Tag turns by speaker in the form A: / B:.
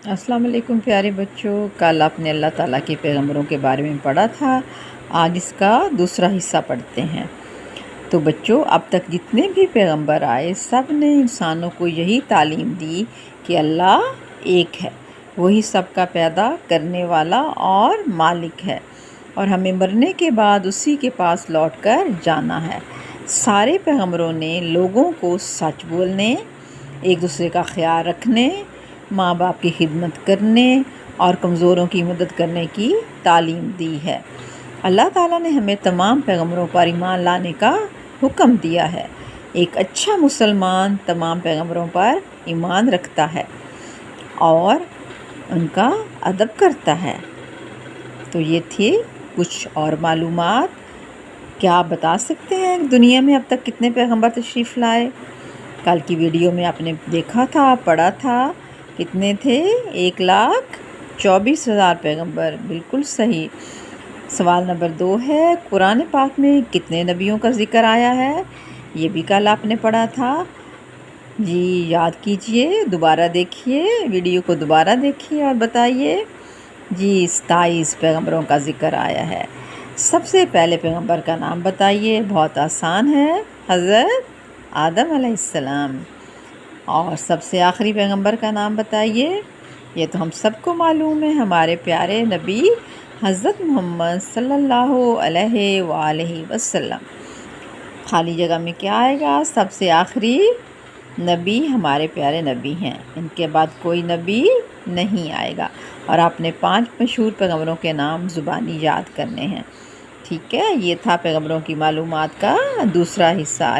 A: अस्सलाम वालेकुम प्यारे बच्चों। कल आपने अल्लाह ताला के पैगंबरों के बारे में पढ़ा था। आज इसका दूसरा हिस्सा पढ़ते हैं। तो बच्चों, अब तक जितने भी पैगंबर आए सब ने इंसानों को यही तालीम दी कि अल्लाह एक है, वही सबका पैदा करने वाला और मालिक है, और हमें मरने के बाद उसी के पास लौट कर जाना है। सारे पैगंबरों ने लोगों को सच बोलने, एक दूसरे का ख्याल रखने, माँ बाप की खिदमत करने और कमज़ोरों की मदद करने की तालीम दी है। अल्लाह ताला ने हमें तमाम पैगंबरों पर ईमान लाने का हुक्म दिया है। एक अच्छा मुसलमान तमाम पैगंबरों पर ईमान रखता है और उनका अदब करता है। तो ये थी कुछ और मालूमात। क्या आप बता सकते हैं दुनिया में अब तक कितने पैगंबर तशरीफ़ लाए? कल की वीडियो में आपने देखा था, पढ़ा था, कितने थे? 1,24,000 पैगंबर। बिल्कुल सही। सवाल नंबर 2 है, कुरान पाक में कितने नबियों का ज़िक्र आया है? ये भी कल आपने पढ़ा था। जी याद कीजिए, दोबारा देखिए, वीडियो को दोबारा देखिए और बताइए। जी 27 पैगंबरों का ज़िक्र आया है। सबसे पहले पैगंबर का नाम बताइए। बहुत आसान है, हज़रत आदम अलैहिस्सलाम। और सबसे आखिरी पैगंबर का नाम बताइए। ये तो हम सबको मालूम है, हमारे प्यारे नबी हज़रत मोहम्मद सल्लल्लाहु अलैहि वसल्लम। खाली जगह में क्या आएगा? सबसे आखिरी नबी हमारे प्यारे नबी हैं, इनके बाद कोई नबी नहीं आएगा। और आपने 5 मशहूर पैगंबरों के नाम ज़ुबानी याद करने हैं। ठीक है, ये था पैगंबरों की मालूमात का दूसरा हिस्सा।